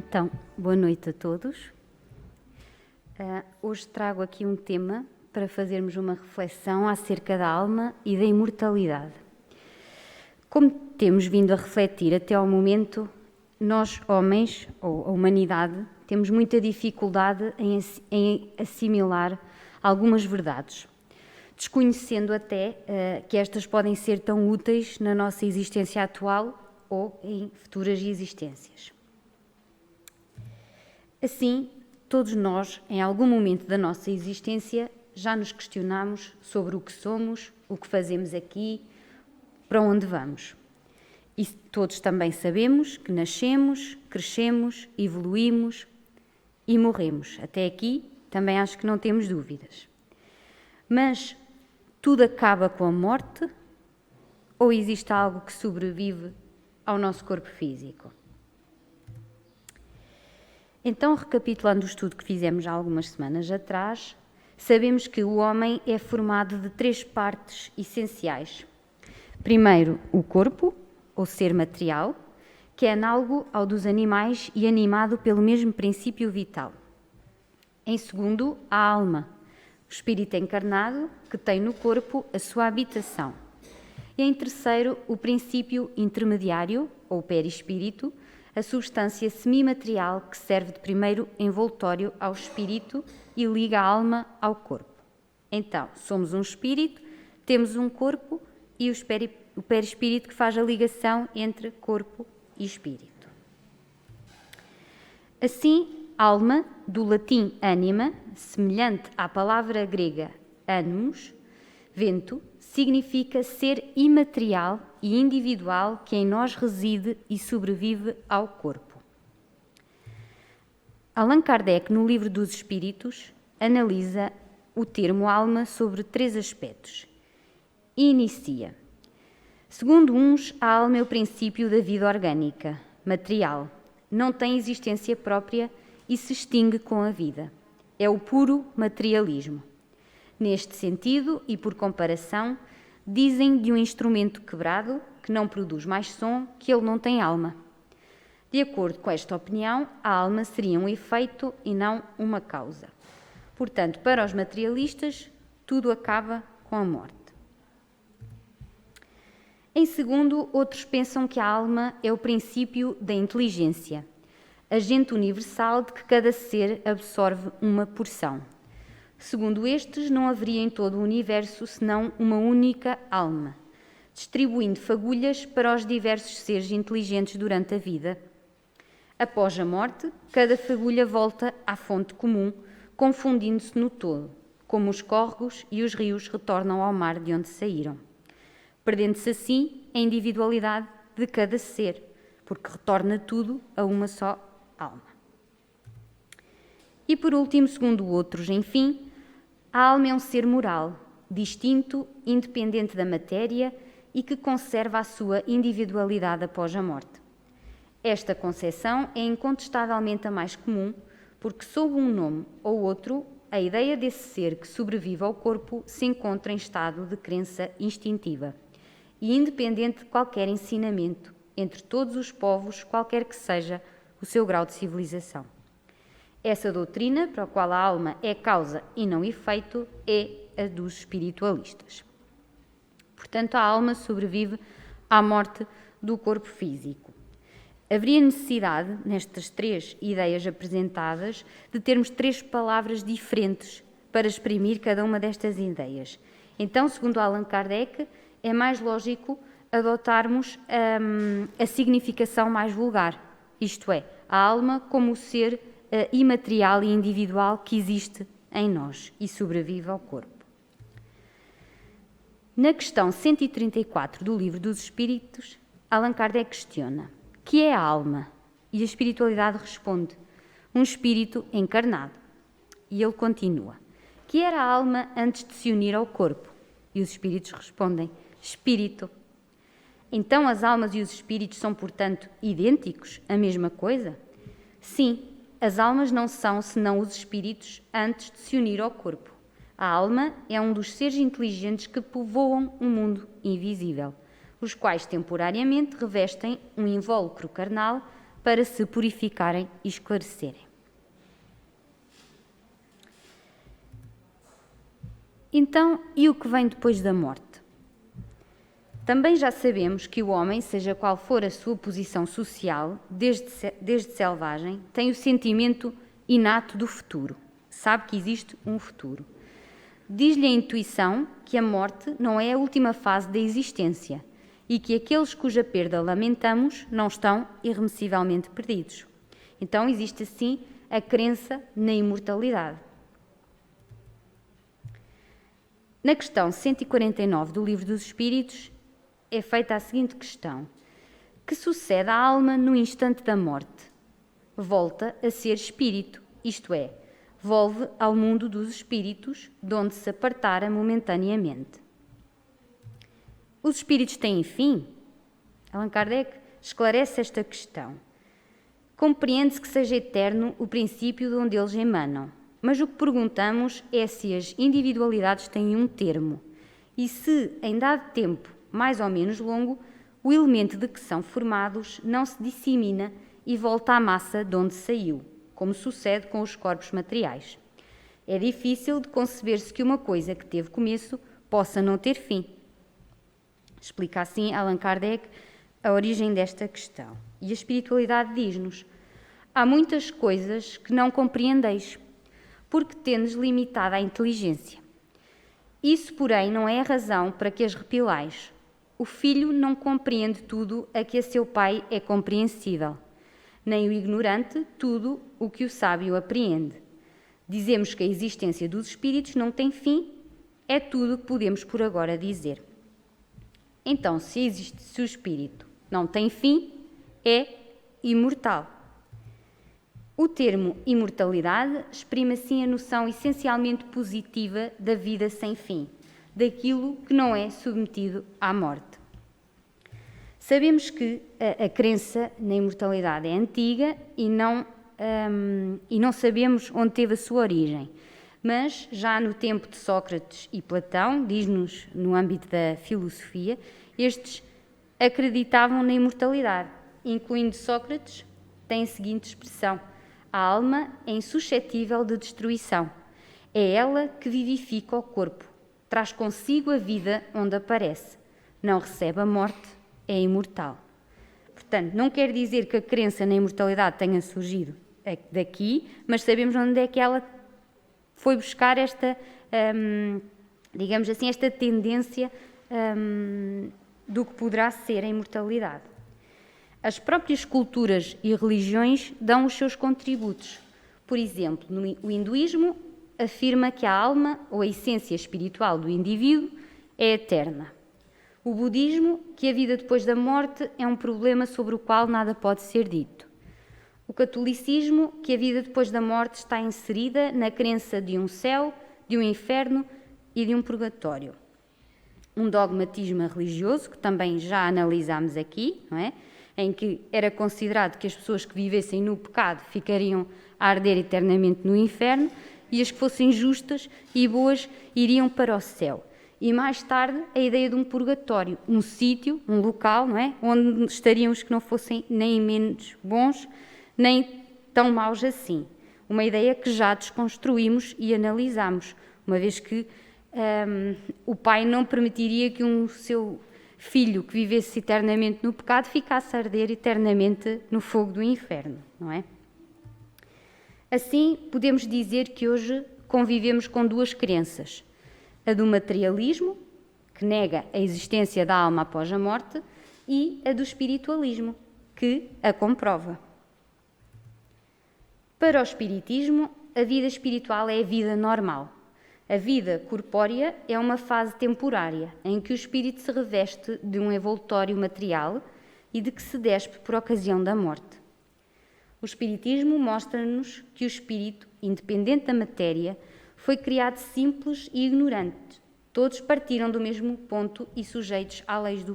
Então, boa noite a todos. Hoje trago aqui um tema para fazermos uma reflexão acerca da alma e da imortalidade. Como temos vindo a refletir até ao momento, nós, homens, ou a humanidade, temos muita dificuldade em assimilar algumas verdades, desconhecendo até que estas podem ser tão úteis na nossa existência atual ou em futuras existências. Assim, todos nós, em algum momento da nossa existência, já nos questionamos sobre o que somos, o que fazemos aqui, para onde vamos. E todos também sabemos que nascemos, crescemos, evoluímos e morremos. Até aqui também acho que não temos dúvidas. Mas tudo acaba com a morte ou existe algo que sobrevive ao nosso corpo físico? Então, recapitulando o estudo que fizemos há algumas semanas atrás, sabemos que o homem é formado de 3 partes essenciais. Primeiro, o corpo, ou ser material, que é análogo ao dos animais e animado pelo mesmo princípio vital. Em segundo, a alma, o espírito encarnado, que tem no corpo a sua habitação. E em terceiro, o princípio intermediário, ou perispírito, a substância semimaterial que serve de primeiro envoltório ao espírito e liga a alma ao corpo. Então, somos um espírito, temos um corpo e o perispírito que faz a ligação entre corpo e espírito. Assim, alma, do latim anima, semelhante à palavra grega animus, vento, significa ser imaterial e individual que em nós reside e sobrevive ao corpo. Allan Kardec, no Livro dos Espíritos, analisa o termo alma sobre 3 aspectos. E inicia. Segundo uns, a alma é o princípio da vida orgânica, material, não tem existência própria e se extingue com a vida. É o puro materialismo. Neste sentido, e por comparação, dizem de um instrumento quebrado que não produz mais som que ele não tem alma. De acordo com esta opinião, a alma seria um efeito e não uma causa. Portanto, para os materialistas, tudo acaba com a morte. Em segundo, outros pensam que a alma é o princípio da inteligência, agente universal de que cada ser absorve uma porção. Segundo estes, não haveria em todo o universo senão uma única alma, distribuindo fagulhas para os diversos seres inteligentes durante a vida. Após a morte, cada fagulha volta à fonte comum, confundindo-se no todo, como os córregos e os rios retornam ao mar de onde saíram, perdendo-se assim a individualidade de cada ser, porque retorna tudo a uma só alma. E por último, segundo outros, enfim, a alma é um ser moral, distinto, independente da matéria e que conserva a sua individualidade após a morte. Esta concepção é incontestavelmente a mais comum, porque sob um nome ou outro, a ideia desse ser que sobrevive ao corpo se encontra em estado de crença instintiva e independente de qualquer ensinamento, entre todos os povos, qualquer que seja o seu grau de civilização. Essa doutrina, para a qual a alma é causa e não efeito, é a dos espiritualistas. Portanto, a alma sobrevive à morte do corpo físico. Haveria necessidade, nestas 3 ideias apresentadas, de termos 3 palavras diferentes para exprimir cada uma destas ideias. Então, segundo Allan Kardec, é mais lógico adotarmos a significação mais vulgar, isto é, a alma como o ser imaterial e individual que existe em nós e sobrevive ao corpo. Na questão 134 do Livro dos Espíritos, Allan Kardec questiona: que é a alma? E a espiritualidade responde: um espírito encarnado. E ele continua: que era a alma antes de se unir ao corpo? E os espíritos respondem: espírito. Então as almas e os espíritos são, portanto, idênticos, a mesma coisa? Sim. As almas não são senão os espíritos antes de se unir ao corpo. A alma é um dos seres inteligentes que povoam um mundo invisível, os quais temporariamente revestem um invólucro carnal para se purificarem e esclarecerem. Então, e o que vem depois da morte? Também já sabemos que o homem, seja qual for a sua posição social, desde selvagem, tem o sentimento inato do futuro. Sabe que existe um futuro. Diz-lhe a intuição que a morte não é a última fase da existência e que aqueles cuja perda lamentamos não estão irremessivelmente perdidos. Então existe assim a crença na imortalidade. Na questão 149 do Livro dos Espíritos é feita a seguinte questão: que sucede à alma no instante da morte? Volta a ser espírito, isto é, volve ao mundo dos espíritos, de onde se apartara momentaneamente. Os espíritos têm fim? Allan Kardec esclarece esta questão. Compreende-se que seja eterno o princípio de onde eles emanam, mas o que perguntamos é se as individualidades têm um termo e se, em dado tempo mais ou menos longo, o elemento de que são formados não se dissemina e volta à massa de onde saiu, como sucede com os corpos materiais. É difícil de conceber-se que uma coisa que teve começo possa não ter fim. Explica assim Allan Kardec a origem desta questão. E a espiritualidade diz-nos: há muitas coisas que não compreendeis, porque tendes limitada a inteligência. Isso, porém, não é a razão para que as repilais. O filho não compreende tudo a que a seu pai é compreensível, nem o ignorante tudo o que o sábio apreende. Dizemos que a existência dos espíritos não tem fim, é tudo o que podemos por agora dizer. Então, se o espírito não tem fim, é imortal. O termo imortalidade exprime assim a noção essencialmente positiva da vida sem fim, daquilo que não é submetido à morte. Sabemos que a crença na imortalidade é antiga e não sabemos onde teve a sua origem, mas já no tempo de Sócrates e Platão, diz-nos no âmbito da filosofia, estes acreditavam na imortalidade, incluindo Sócrates, tem a seguinte expressão: a alma é insuscetível de destruição, é ela que vivifica o corpo, traz consigo a vida onde aparece, não recebe a morte, é imortal. Portanto, não quer dizer que a crença na imortalidade tenha surgido daqui, mas sabemos onde é que ela foi buscar esta, digamos assim, esta tendência do que poderá ser a imortalidade. As próprias culturas e religiões dão os seus contributos. Por exemplo, o hinduísmo afirma que a alma, ou a essência espiritual do indivíduo, é eterna. O budismo, que a vida depois da morte é um problema sobre o qual nada pode ser dito. O catolicismo, que a vida depois da morte está inserida na crença de um céu, de um inferno e de um purgatório. Um dogmatismo religioso, que também já analisámos aqui, não é? Em que era considerado que as pessoas que vivessem no pecado ficariam a arder eternamente no inferno e as que fossem justas e boas iriam para o céu. E mais tarde a ideia de um purgatório, um sítio, um local, não é? Onde estariam os que não fossem nem menos bons, nem tão maus assim. Uma ideia que já desconstruímos e analisamos, uma vez que o pai não permitiria que seu filho que vivesse eternamente no pecado ficasse a arder eternamente no fogo do inferno, não é? Assim, podemos dizer que hoje convivemos com duas crenças: a do materialismo, que nega a existência da alma após a morte, e a do espiritualismo, que a comprova. Para o espiritismo, a vida espiritual é a vida normal. A vida corpórea é uma fase temporária, em que o espírito se reveste de um envoltório material e de que se despe por ocasião da morte. O espiritismo mostra-nos que o espírito, independente da matéria, foi criado simples e ignorante. Todos partiram do mesmo ponto e sujeitos à lei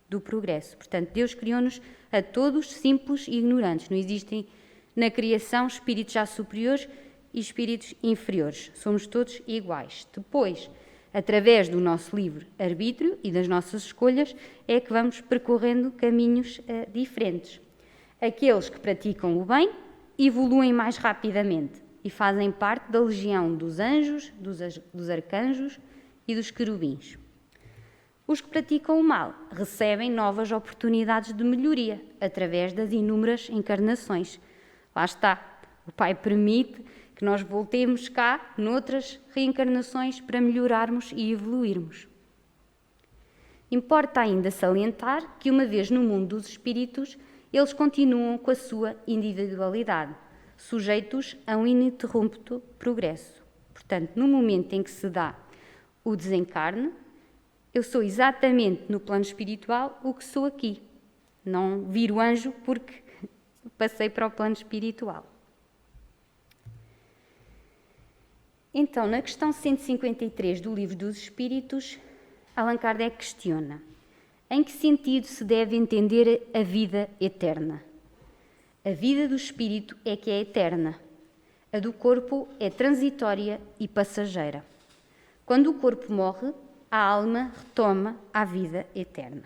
do progresso. Portanto, Deus criou-nos a todos simples e ignorantes. Não existem na criação espíritos já superiores e espíritos inferiores. Somos todos iguais. Depois, através do nosso livre arbítrio e das nossas escolhas, é que vamos percorrendo caminhos diferentes. Aqueles que praticam o bem evoluem mais rapidamente e fazem parte da legião dos anjos, dos arcanjos e dos querubins. Os que praticam o mal recebem novas oportunidades de melhoria através das inúmeras encarnações. Lá está, o Pai permite que nós voltemos cá noutras reencarnações para melhorarmos e evoluirmos. Importa ainda salientar que, uma vez no mundo dos espíritos, eles continuam com a sua individualidade, sujeitos a um ininterrupto progresso. Portanto, no momento em que se dá o desencarne, eu sou exatamente no plano espiritual o que sou aqui. Não viro anjo porque passei para o plano espiritual. Então, na questão 153 do Livro dos Espíritos, Allan Kardec questiona: em que sentido se deve entender a vida eterna? A vida do espírito é que é eterna. A do corpo é transitória e passageira. Quando o corpo morre, a alma retoma a vida eterna.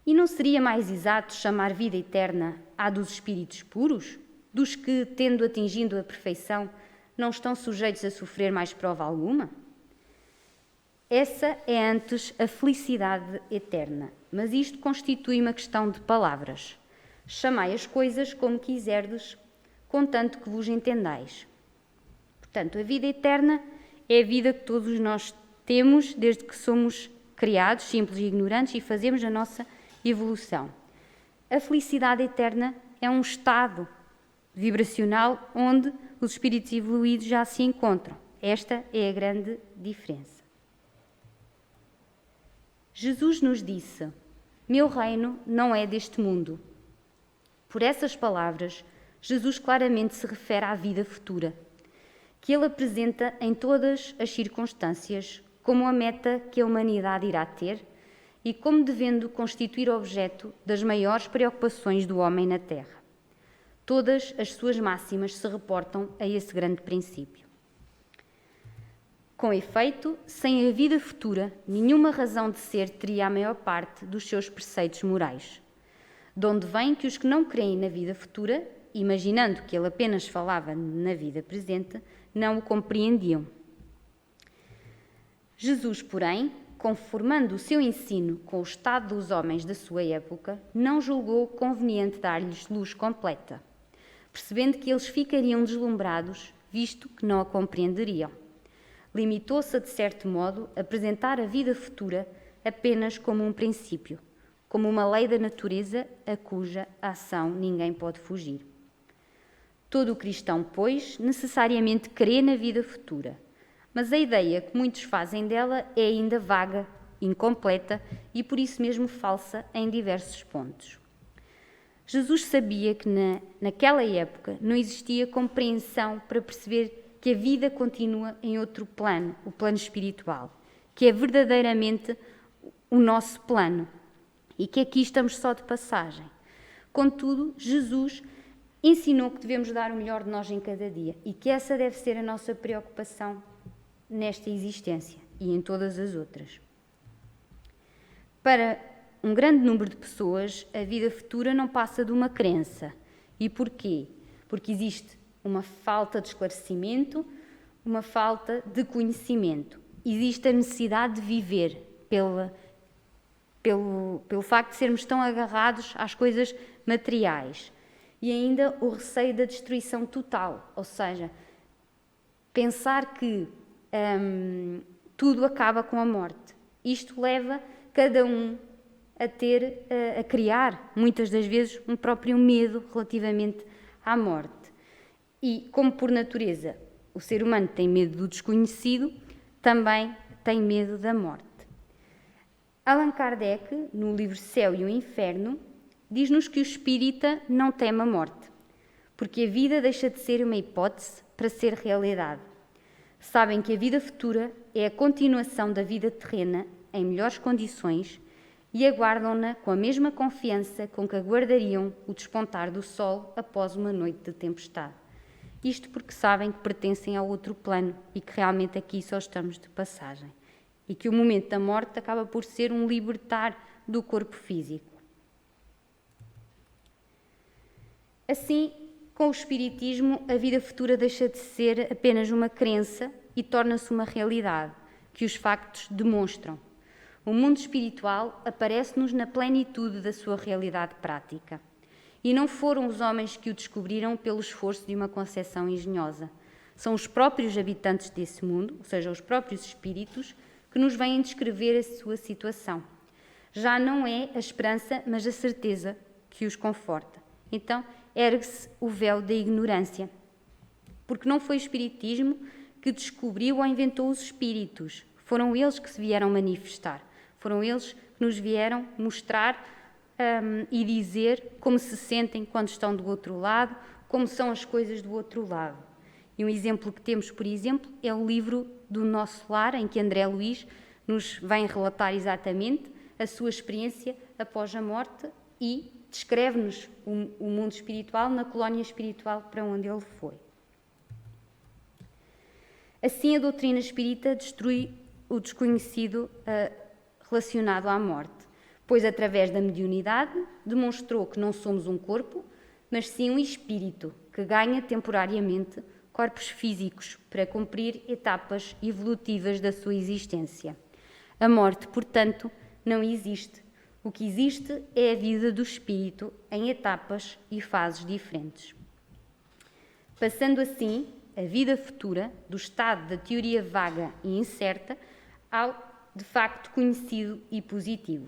E não seria mais exato chamar vida eterna à dos espíritos puros, dos que, tendo atingido a perfeição, não estão sujeitos a sofrer mais prova alguma? Essa é antes a felicidade eterna, mas isto constitui uma questão de palavras. Chamai as coisas como quiserdes, contanto que vos entendais. Portanto, a vida eterna é a vida que todos nós temos desde que somos criados, simples e ignorantes, e fazemos a nossa evolução. A felicidade eterna é um estado vibracional onde os espíritos evoluídos já se encontram. Esta é a grande diferença. Jesus nos disse: meu reino não é deste mundo. Por essas palavras, Jesus claramente se refere à vida futura, que ele apresenta em todas as circunstâncias como a meta que a humanidade irá ter e como devendo constituir objeto das maiores preocupações do homem na Terra. Todas as suas máximas se reportam a esse grande princípio. Com efeito, sem a vida futura, nenhuma razão de ser teria a maior parte dos seus preceitos morais. De onde vem que os que não creem na vida futura, imaginando que ele apenas falava na vida presente, não o compreendiam. Jesus, porém, conformando o seu ensino com o estado dos homens da sua época, não julgou conveniente dar-lhes luz completa, percebendo que eles ficariam deslumbrados, visto que não a compreenderiam. Limitou-se a, de certo modo, a apresentar a vida futura apenas como um princípio, como uma lei da natureza a cuja ação ninguém pode fugir. Todo o cristão, pois, necessariamente crê na vida futura, mas a ideia que muitos fazem dela é ainda vaga, incompleta e por isso mesmo falsa em diversos pontos. Jesus sabia que naquela época não existia compreensão para perceber que a vida continua em outro plano, o plano espiritual, que é verdadeiramente o nosso plano e que aqui estamos só de passagem. Contudo, Jesus ensinou que devemos dar o melhor de nós em cada dia e que essa deve ser a nossa preocupação nesta existência e em todas as outras. Para um grande número de pessoas, a vida futura não passa de uma crença. E porquê? Porque existe uma falta de esclarecimento, uma falta de conhecimento. Existe a necessidade de viver pelo facto de sermos tão agarrados às coisas materiais. E ainda o receio da destruição total, ou seja, pensar que tudo acaba com a morte. Isto leva cada um a criar, muitas das vezes, um próprio medo relativamente à morte. E, como por natureza o ser humano tem medo do desconhecido, também tem medo da morte. Allan Kardec, no livro Céu e o Inferno, diz-nos que o espírita não teme a morte, porque a vida deixa de ser uma hipótese para ser realidade. Sabem que a vida futura é a continuação da vida terrena em melhores condições e aguardam-na com a mesma confiança com que aguardariam o despontar do sol após uma noite de tempestade. Isto porque sabem que pertencem ao outro plano e que realmente aqui só estamos de passagem. E que o momento da morte acaba por ser um libertar do corpo físico. Assim, com o Espiritismo, a vida futura deixa de ser apenas uma crença e torna-se uma realidade que os factos demonstram. O mundo espiritual aparece-nos na plenitude da sua realidade prática. E não foram os homens que o descobriram pelo esforço de uma concepção engenhosa. São os próprios habitantes desse mundo, ou seja, os próprios espíritos, que nos vêm descrever a sua situação. Já não é a esperança, mas a certeza que os conforta. Então, ergue-se o véu da ignorância. Porque não foi o Espiritismo que descobriu ou inventou os espíritos. Foram eles que se vieram manifestar. Foram eles que nos vieram mostrar e dizer como se sentem quando estão do outro lado, como são as coisas do outro lado. E um exemplo que temos, por exemplo, é o livro do Nosso Lar, em que André Luiz nos vem relatar exatamente a sua experiência após a morte e descreve-nos o mundo espiritual na colónia espiritual para onde ele foi. Assim, a doutrina espírita destrui o desconhecido relacionado à morte, pois através da mediunidade demonstrou que não somos um corpo, mas sim um espírito que ganha temporariamente corpos físicos para cumprir etapas evolutivas da sua existência. A morte, portanto, não existe. O que existe é a vida do espírito em etapas e fases diferentes. Passando assim a vida futura do estado da teoria vaga e incerta ao de facto conhecido e positivo.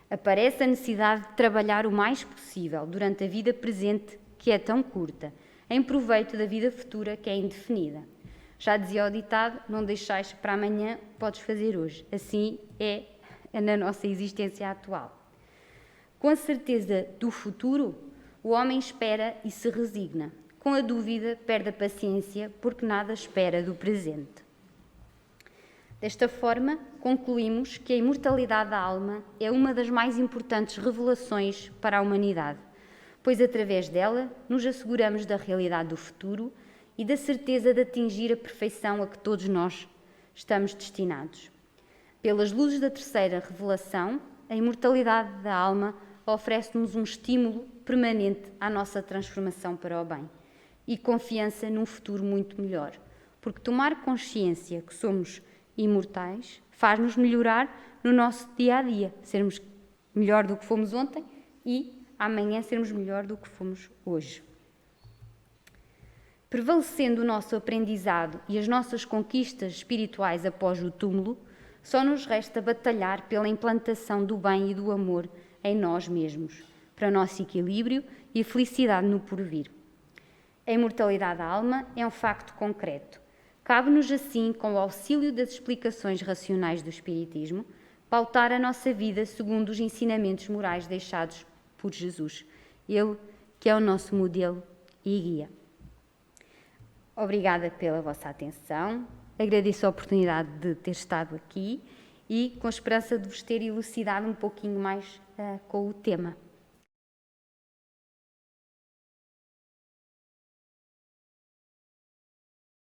Aparece a necessidade de trabalhar o mais possível durante a vida presente, que é tão curta, em proveito da vida futura, que é indefinida. Já dizia o ditado, não deixais para amanhã, podes fazer hoje. Assim é na nossa existência atual. Com a certeza do futuro, o homem espera e se resigna. Com a dúvida, perde a paciência, porque nada espera do presente. Desta forma, concluímos que a imortalidade da alma é uma das mais importantes revelações para a humanidade, pois através dela nos asseguramos da realidade do futuro e da certeza de atingir a perfeição a que todos nós estamos destinados. Pelas luzes da terceira revelação, a imortalidade da alma oferece-nos um estímulo permanente à nossa transformação para o bem e confiança num futuro muito melhor, porque tomar consciência que somos imortais faz-nos melhorar no nosso dia-a-dia, sermos melhor do que fomos ontem e amanhã sermos melhor do que fomos hoje. Prevalecendo o nosso aprendizado e as nossas conquistas espirituais após o túmulo, só nos resta batalhar pela implantação do bem e do amor em nós mesmos, para o nosso equilíbrio e a felicidade no porvir. A imortalidade da alma é um facto concreto. Cabe-nos, assim, com o auxílio das explicações racionais do Espiritismo, pautar a nossa vida segundo os ensinamentos morais deixados por Jesus, ele que é o nosso modelo e guia. Obrigada pela vossa atenção, agradeço a oportunidade de ter estado aqui e com a esperança de vos ter elucidado um pouquinho mais com o tema.